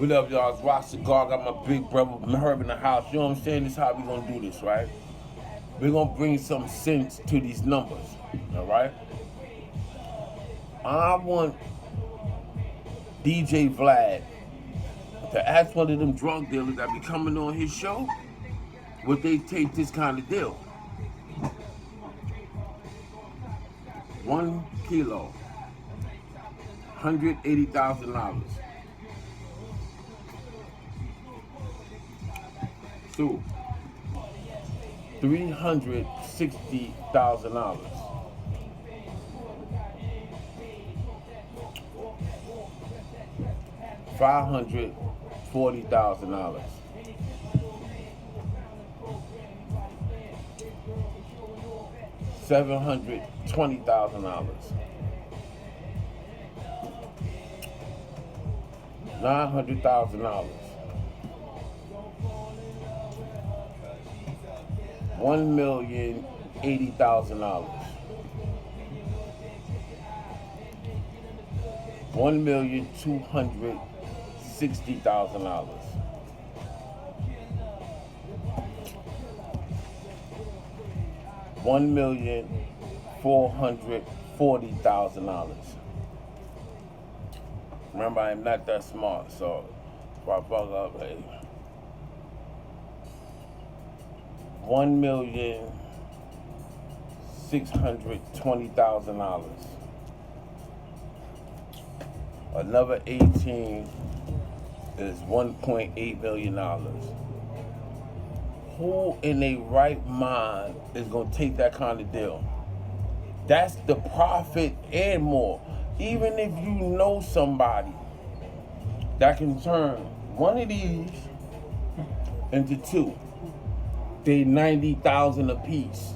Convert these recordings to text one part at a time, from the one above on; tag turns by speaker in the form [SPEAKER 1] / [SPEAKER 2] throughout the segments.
[SPEAKER 1] What up, y'all? It's Rock Cigar. Got my big brother Herb in the house. You know what I'm saying? This is how we gonna do this, right? We're gonna bring some sense to these numbers, all right? I want DJ Vlad to ask one of them drug dealers that be coming on his show would they take this kind of deal. 1 kilo, $180,000. So, $360,000. $540,000. $720,000. $900,000. $1,080,000. $1,260,000. $1,440,000. Remember, I'm not that smart, so if I fuck up, hey. $1,620,000. Another 18 is $1.8 million. Who in their right mind is gonna take that kind of deal? That's the profit and more. Even if you know somebody that can turn one of these into two, they 90,000 a piece.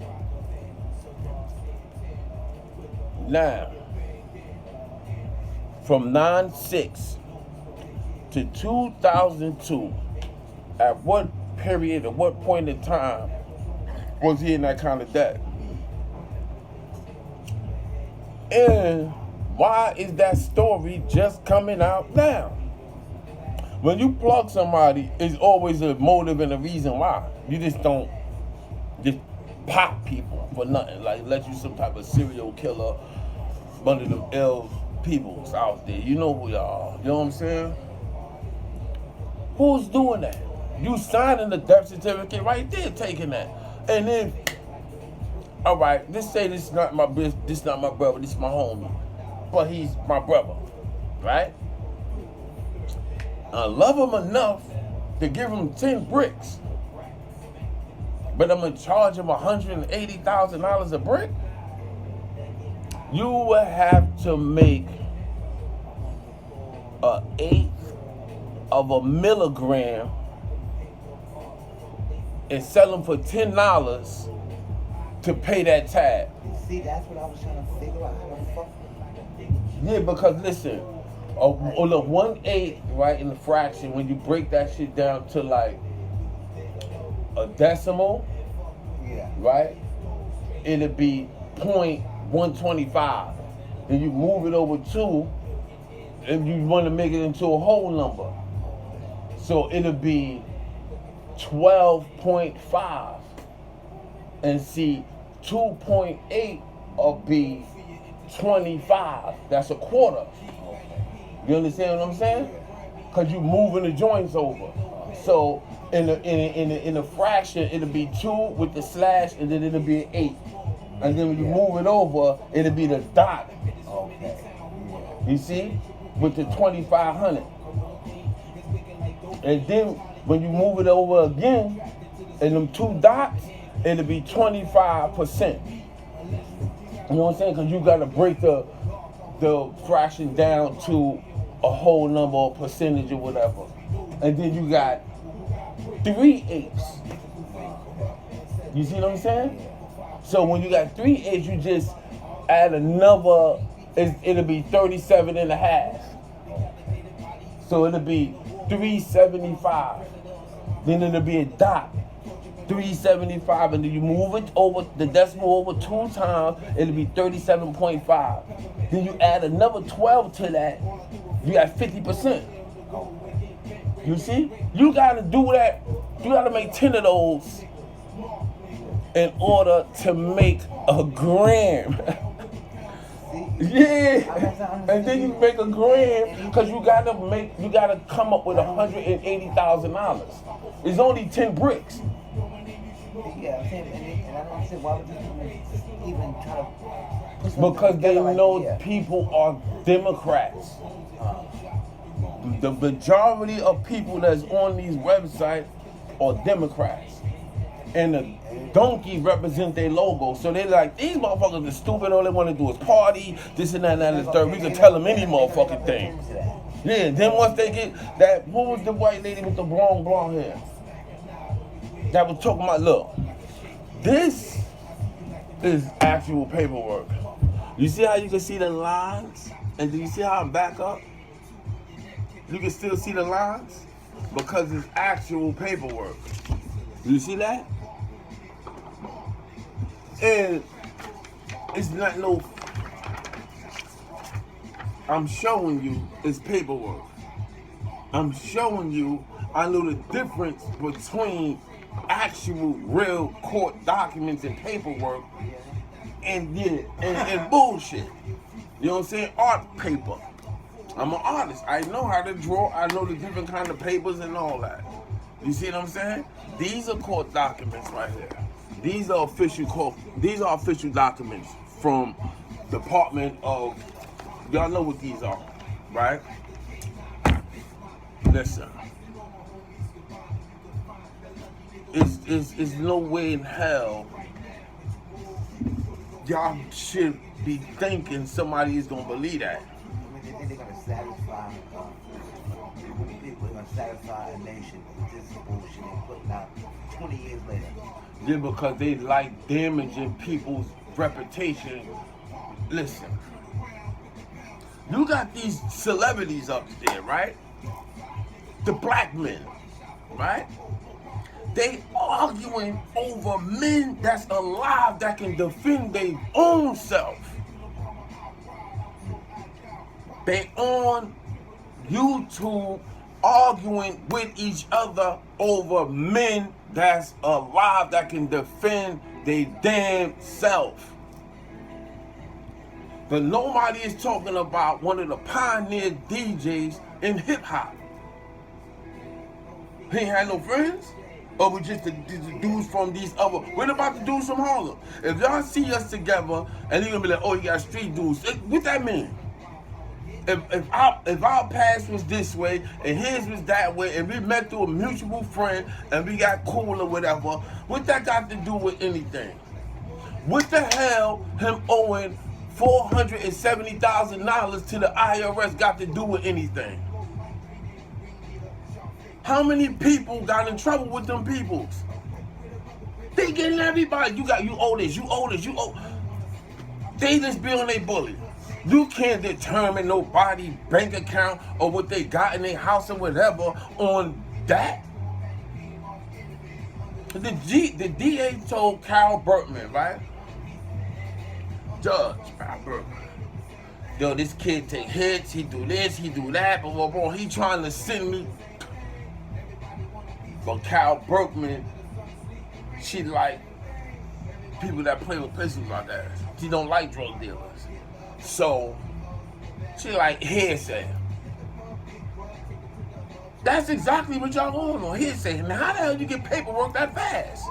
[SPEAKER 1] Now, from 9/6 to 2002, at what period, at what point in time was he in that kind of debt? And why is that story just coming out now? When you plug somebody, it's always a motive and a reason why. You just don't just pop people for nothing. Like let you some type of serial killer, one of them ill peoples out there. You know who y'all are. You know what I'm saying? Who's doing that? You signing the death certificate right there, taking that. And then, all right, let's say this is not my business, this is not my brother, this is my homie. But he's my brother, right? I love him enough to give him 10 bricks. But I'm gonna charge him $180,000 a brick? You will have to make an eighth of a milligram and sell them for $10 to pay that tab.
[SPEAKER 2] See, that's what I was trying to figure out. How the fuck?
[SPEAKER 1] Yeah, because listen, look, 1/8, right, in the fraction, when you break that shit down to like a decimal,
[SPEAKER 2] Yeah.
[SPEAKER 1] right, it'll be 0.125. And you move it over 2, and you want to make it into a whole number. So it'll be 12.5. And see, 2.8 will be 25. That's a quarter. You understand what I'm saying? Because you moving the joints over. So in the fraction, it'll be 2 with the slash, and then it'll be an 8. And then when you move it over, it'll be the dot.
[SPEAKER 2] Okay.
[SPEAKER 1] You see? With the 2,500. And then when you move it over again, and them 2 dots, it'll be 25%. You know what I'm saying? Because you got to break the fraction down to a whole number or percentage or whatever. And then you got 3/8. You see what I'm saying? So when you got 3/8, you just add another, it'll be 37 and a half. So it'll be 375. Then it'll be a dot. 375, and then you move it over the decimal over 2 times, it'll be 37.5. Then you add another 12 to that, you got 50%. You see? You gotta do that. You gotta make 10 of those in order to make a gram. Yeah. And then you make a gram because you gotta come up with $180,000. It's only 10 bricks.
[SPEAKER 2] Yeah, I'm saying, and I don't understand why would you even try to put something
[SPEAKER 1] Because they
[SPEAKER 2] together
[SPEAKER 1] know
[SPEAKER 2] like that?
[SPEAKER 1] people are Democrats. The majority of people that's on these websites are Democrats. And the donkey represent their logo. So they're like, these motherfuckers are stupid. All they want to do is party, this and that and the third. We can tell them any motherfucking thing. Yeah, then once they get that, who was the white lady with the blonde hair? That was talking about, look, this is actual paperwork. You see how you can see the lines? And do you see how I'm back up? You can still see the lines? Because it's actual paperwork. You see that? And it's not no, I'm showing you it's paperwork. I'm showing you I know the difference between actual real court documents and paperwork and bullshit. You know what I'm saying? Art paper. I'm an artist. I know how to draw. I know the different kind of papers and all that. You see what I'm saying? These are court documents right here. These are official documents from Department of, y'all know what these are, right? Listen. It's no way in hell y'all should be thinking somebody is gonna believe that.
[SPEAKER 2] I mean, they think they're gonna satisfy people. They're gonna satisfy a nation with this bullshit they putting out 20 years later.
[SPEAKER 1] Yeah, because they like damaging people's reputation. Listen, you got these celebrities up there, right? The black men, right? They arguing over men that's alive that can defend their own self. They on YouTube arguing with each other over men that's alive that can defend their damn self. But nobody is talking about one of the pioneer DJs in hip hop. He ain't had no friends? Or we just the dudes from these other, what about the dudes from Harlem? If y'all see us together and you're gonna be like, oh, you got street dudes, what that mean? If our past was this way and his was that way and we met through a mutual friend and we got cool or whatever, what that got to do with anything? What the hell him owing $470,000 to the IRS got to do with anything? How many people got in trouble with them peoples? They getting everybody. You owe this, you owe this, you owe. They just be on their bully. You can't determine nobody's bank account or what they got in their house or whatever on that. The DA told Kyle Berkman, right? Judge Kyle Berkman. Yo, this kid take hits, he do this, he do that, blah, blah, blah. He trying to send me. But Kyle Berkman, she like people that play with pistols like that. She don't like drug dealers. So, she like hearsay. That's exactly what y'all going on, hearsay. Now, how the hell you get paperwork that fast?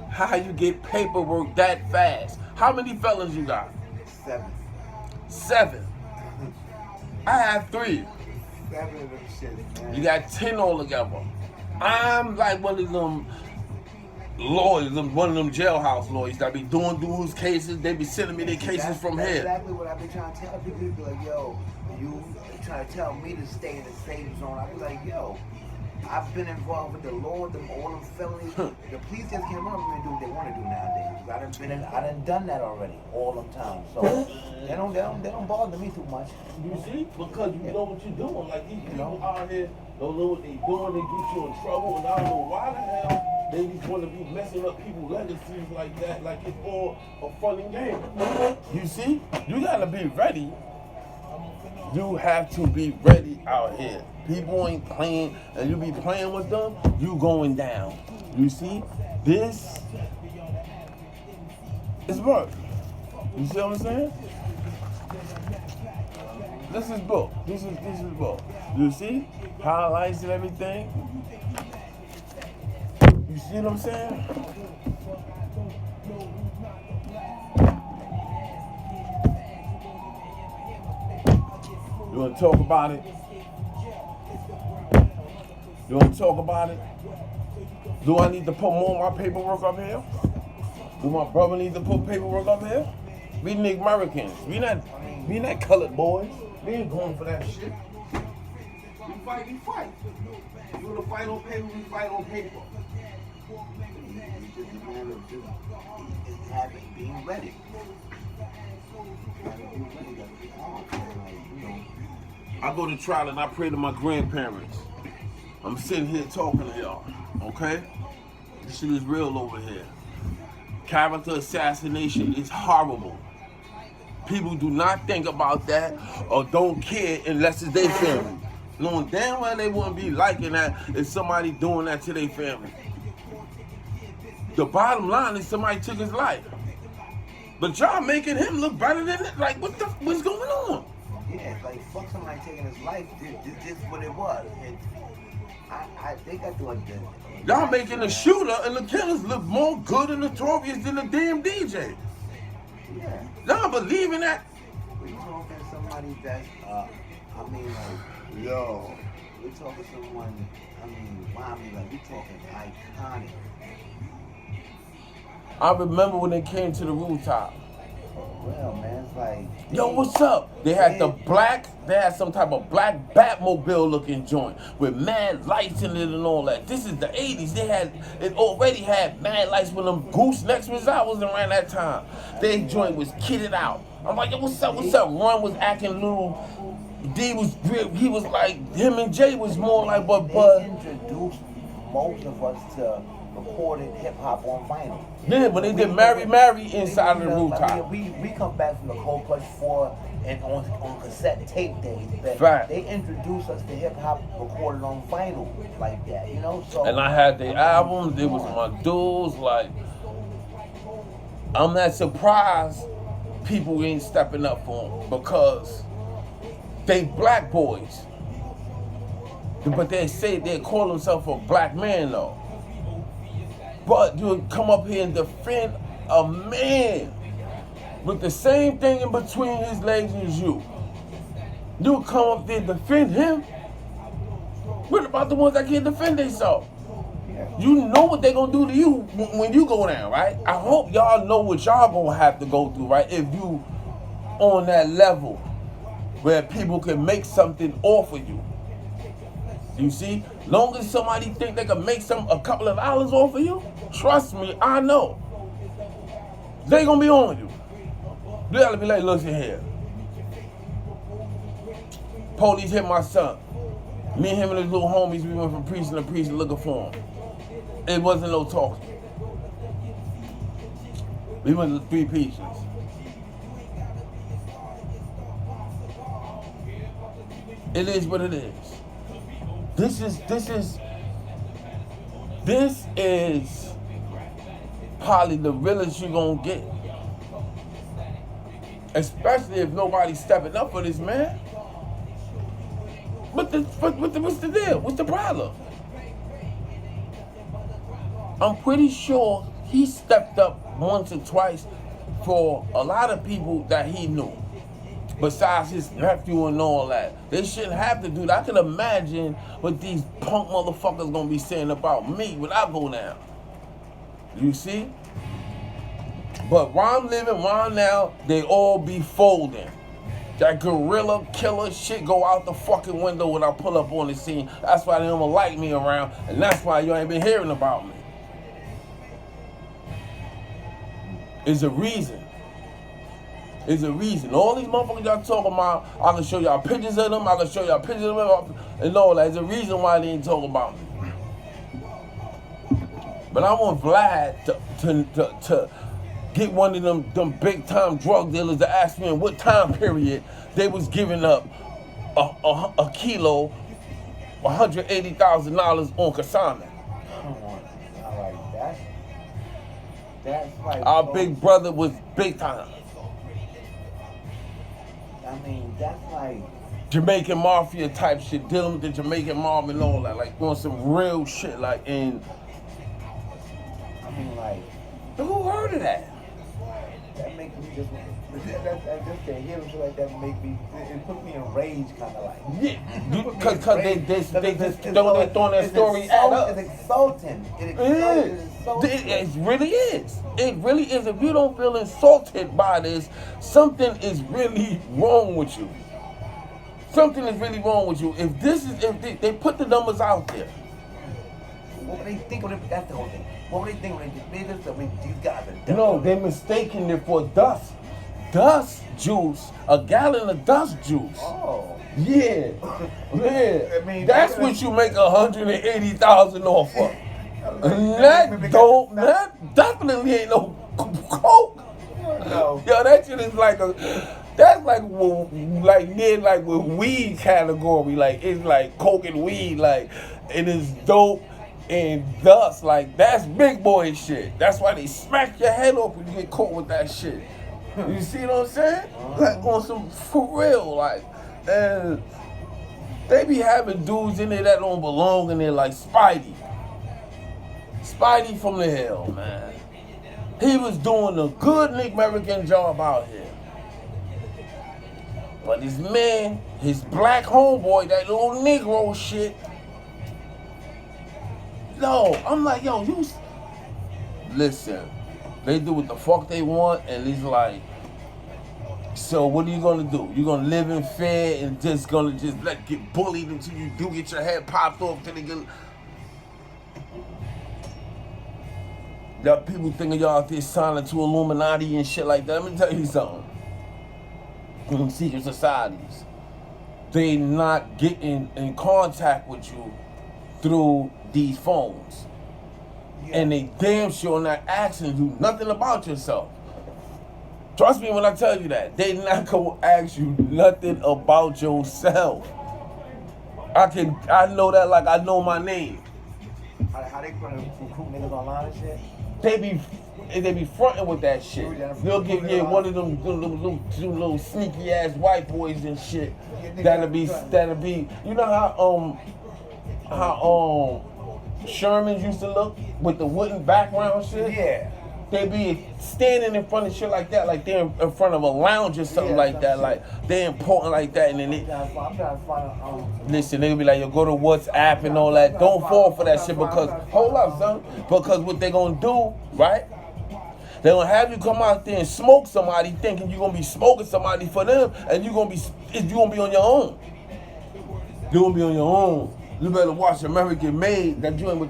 [SPEAKER 1] How you get paperwork that fast? How many felons you got? 7. I have 3.
[SPEAKER 2] 7 of them shits, man.
[SPEAKER 1] You got 10 altogether. I'm like one of them lawyers, one of them jailhouse lawyers that be doing dudes' cases. They be sending me their cases from
[SPEAKER 2] that's
[SPEAKER 1] here.
[SPEAKER 2] Exactly what I be trying to tell people. They be like, yo, you trying to tell me to stay in the safe zone. I be like, yo, I've been involved with the law, all them felonies. The police just can't run up and do what they want to do nowadays. I done done that already, all them times. So they don't bother me too much.
[SPEAKER 1] You see? Because you know what you're doing. Like these people out here don't know what they doing, they get you in trouble, and I don't know why the hell they just want to be messing up people's legacies like that, like it's all a funny game. You see? You gotta be ready You have to be ready out here. People ain't playing, and you be playing with them, you going down. You see? This is work. You see what I'm saying? This is book. This is book. You see? Highlights and everything. You see what I'm saying? You want to talk about it? You want to talk about it? Do I need to put more of my paperwork up here? Do my brother need to put paperwork up here? We Nick Americans. We not colored boys. We ain't going for that shit. We fight. You want to fight on paper, we fight on paper.
[SPEAKER 2] Being ready.
[SPEAKER 1] I go to trial and I pray to my grandparents. I'm sitting here talking to y'all, okay? This shit is real over here. Character assassination is horrible. People do not think about that or don't care unless it's their family. Knowing damn well they wouldn't be liking that if somebody doing that to their family. The bottom line is somebody took his life. But y'all making him look better than that. Like, what's going on?
[SPEAKER 2] Yeah, like, fuck somebody taking his life. This is what it was. They got to understand.
[SPEAKER 1] Y'all making the shooter and the killers look more good and notorious than the damn DJ.
[SPEAKER 2] Yeah.
[SPEAKER 1] Y'all believe in that?
[SPEAKER 2] We talking somebody that's,
[SPEAKER 1] Yo.
[SPEAKER 2] we talking someone, we talking iconic.
[SPEAKER 1] I remember when they came to the rooftop.
[SPEAKER 2] Well, man, it's like...
[SPEAKER 1] Yo, what's up? They had they had some type of black Batmobile looking joint with mad lights in it and all that. This is the 80s. It already had mad lights when them goosenecks was out, was around that time. Their joint was kitted out. I'm like, yo, what's up? Ron was acting little. D was, he was like, him and Jay was more like what Bud.
[SPEAKER 2] They introduced most of us to recorded hip-hop on vinyl.
[SPEAKER 1] Yeah, but they did Mary inside of the rooftop.
[SPEAKER 2] We come back from the Cold Plus 4 and on cassette tape days.
[SPEAKER 1] Right.
[SPEAKER 2] They introduced us to hip-hop recorded on vinyl like that, you know? So.
[SPEAKER 1] And I had the albums, there was my dudes, like, I'm not surprised people ain't stepping up for them because they black boys. But they say they call themselves a black man though. But you come up here and defend a man with the same thing in between his legs as you. You come up there and defend him. What about the ones that can't defend themselves? You know what they're gonna do to you when you go down, right? I hope y'all know what y'all gonna have to go through, right? If you on that level where people can make something off of you. You see, long as somebody think they can make a couple of dollars off of you, trust me, I know. They gonna be on you. They gotta be like, look here. Police hit my son. Me and him and his little homies, we went from precinct to precinct looking for him. It wasn't no talking. We went to 3 precincts. It is what it is. This is probably the realest you're gonna get. Especially if nobody's stepping up for this man. What's the deal? What's the problem? I'm pretty sure he stepped up once or twice for a lot of people that he knew. Besides his nephew and all that. They shouldn't have to do that. I can imagine what these punk motherfuckers gonna be saying about me when I go down. You see? But while I'm living, while now, they all be folding. That gorilla killer shit go out the fucking window when I pull up on the scene. That's why they don't like me around, and that's why you ain't been hearing about me. It's a reason. It's a reason. All these motherfuckers y'all talking about, I can show y'all pictures of them, I can show y'all pictures of them, and all that. There's a reason why they ain't talking about me. But I want Vlad get one of them big time drug dealers to ask me in what time period they was giving up a kilo, $180,000 on consignment.
[SPEAKER 2] Come on. All right, that's like
[SPEAKER 1] Our big brother was big time.
[SPEAKER 2] I mean, that's like
[SPEAKER 1] Jamaican mafia type shit, dealing with the Jamaican mob and all that, like on some real shit, like in.
[SPEAKER 2] I mean, like
[SPEAKER 1] Who heard of that?
[SPEAKER 2] that makes me just to hear shit like that make me it put me in rage, kind of like.
[SPEAKER 1] Yeah, because they just throwing that story out up.
[SPEAKER 2] It's insulting. It
[SPEAKER 1] really is. It really is. If you don't feel insulted by this, something is really wrong with you. Something is really wrong with you. If they put the numbers out there.
[SPEAKER 2] What would they think when that's the whole thing? What would they think when they just these guys are dumb?
[SPEAKER 1] No, they're mistaking it for dust. Dust juice. A gallon of dust juice.
[SPEAKER 2] Oh.
[SPEAKER 1] Yeah. Yeah.
[SPEAKER 2] I mean,
[SPEAKER 1] that's what you make 180,000 off of. That definitely ain't no coke.
[SPEAKER 2] No.
[SPEAKER 1] Yo, that shit is that's like near like with weed category. Like it's like coke and weed. Like it is dope and dust. Like that's big boy shit. That's why they smack your head off when you get caught with that shit. You see what I'm saying? Like on some for real. Like and they be having dudes in there that don't belong in there like Spidey. Spidey from the hell, man. He was doing a good American job out here. But his man, his black homeboy, that little Negro shit. No, I'm like, yo, listen, they do what the fuck they want, and he's like, so what are you gonna do? You gonna live in fear and just get bullied until you do get your head popped off till they get. Y'all people thinking y'all out there signing to Illuminati and shit like that. Let me tell you something. In secret societies, they not getting in contact with you through these phones. Yeah. And they damn sure not asking you nothing about yourself. Trust me when I tell you that. They not gonna ask you nothing about yourself. I know that like I know my name.
[SPEAKER 2] How they gonna recruit niggas online and shit?
[SPEAKER 1] They be fronting with that shit. They'll get one of them little sneaky ass white boys and shit. That'll be. You know how Shermans used to look with the wooden background shit.
[SPEAKER 2] Yeah.
[SPEAKER 1] They be standing in front of shit like that, like they're in front of a lounge or something like that, like they're important like that, and then
[SPEAKER 2] I'm trying to find
[SPEAKER 1] listen, they be like, yo, go to WhatsApp and all that. Don't fall for that shit because hold up, son. Because what they gonna do, right? They gonna have you come out there and smoke somebody, thinking you gonna be smoking somebody for them, and you gonna be on your own. You gonna be on your own. You better watch American Made. That joint with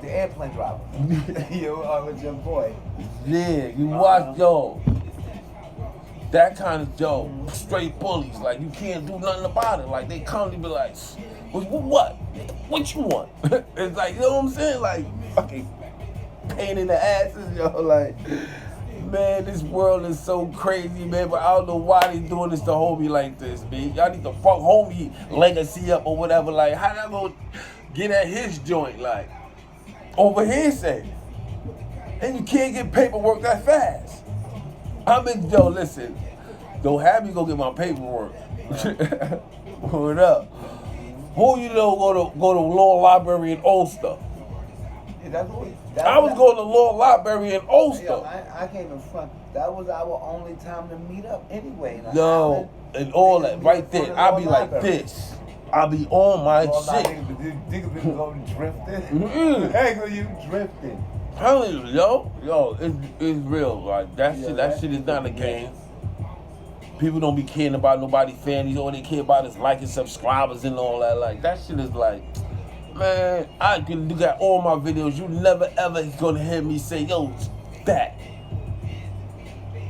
[SPEAKER 2] the airplane driver. With your boy.
[SPEAKER 1] Yeah, you watch, yo. That kind of, straight bullies. Like, you can't do nothing about it. Like, they come to be like, what? What you want? It's like, you know what I'm saying? Like, fucking pain in the asses, yo. Like, man, this world is so crazy, man. But I don't know why they doing this to homie like this, man. Y'all need to fuck homie legacy up or whatever. Like, how y'all gonna get at his joint? Like, over here, say. And you can't get paperwork that fast. Listen, don't have me go get my paperwork. Hold up. Who you know go to law library in Ulster? I was going to law library in Ulster.
[SPEAKER 2] I came in front. That was our only time to meet up anyway.
[SPEAKER 1] Yo, and all that right there. I be like this. I be on my shit.
[SPEAKER 2] Niggas been going drifting. Heck, you drifting.
[SPEAKER 1] Telling you, yo, it's real. Like that shit is not a game. People don't be caring about nobody's families. All they care about is liking subscribers and all that. Like that shit is like, man, I can look at all my videos. You never ever gonna hear me say, yo, that.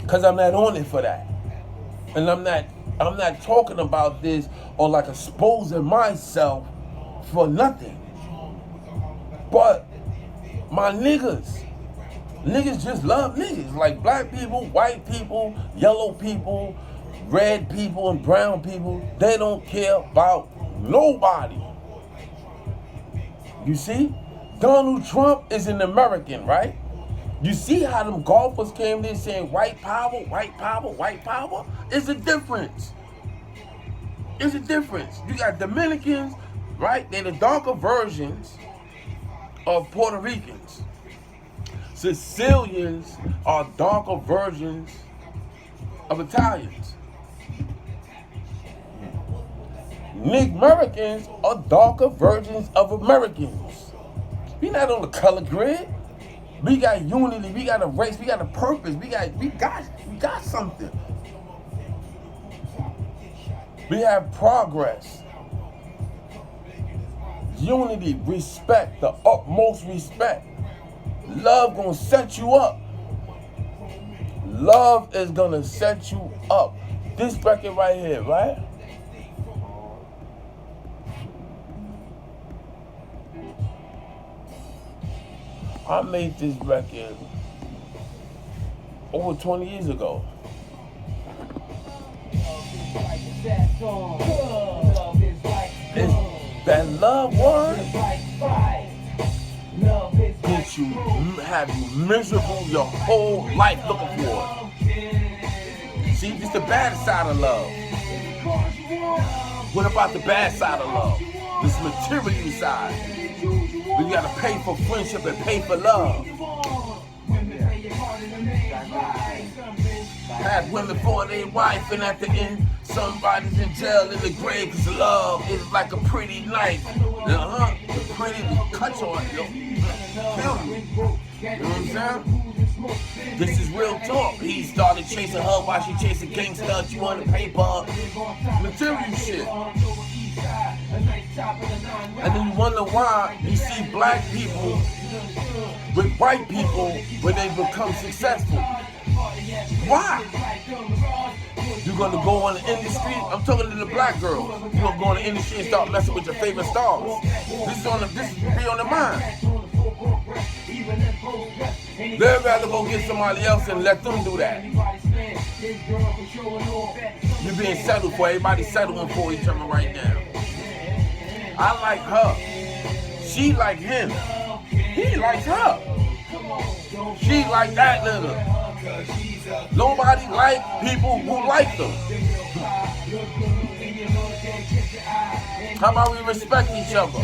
[SPEAKER 1] Cause I'm not on it for that. And I'm not talking about this or like exposing myself for nothing. But My niggas. Niggas just love niggas. Like black people, white people, yellow people, red people, and brown people. They don't care about nobody. You see? Donald Trump is an American, right? You see how them golfers came there saying white power, white power, white power? It's a difference. It's a difference. You got Dominicans, right? They're the darker versions of Puerto Ricans. Sicilians are darker versions of Italians. Americans are darker versions of Americans. We not on the color grid. We got unity, we got a race, we got a purpose, we got something. We have progress. Unity, respect, the utmost respect. Love gonna set you up. Love is gonna set you up. This record right here, right? I made this record over 20 years ago. It's that love word gets you, have you miserable your whole life looking for it. See, it's the bad side of love. What about the bad side of love? This material side. We gotta pay for friendship and pay for love. Had women for their wife, and at the end, somebody's in jail in the grave, cause love is like a pretty knife. The pretty cuts on you. Kill you. You know what I'm saying? This is real talk. He started chasing her while she chasing gangster. You on the paper. Material shit. And then you wonder why you see black people with white people when they become successful. Why? You're gonna go on the industry. I'm talking to the black girls. You're gonna go on the industry and start messing with your favorite stars. This be on the mind. They'd rather go get somebody else and let them do that. You're being settled for. Everybody's settling for each other right now. I like her. She like him. He likes her. She like that nigga. Nobody like people who like them. How about we respect each other?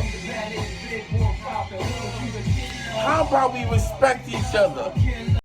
[SPEAKER 1] How about we respect each other?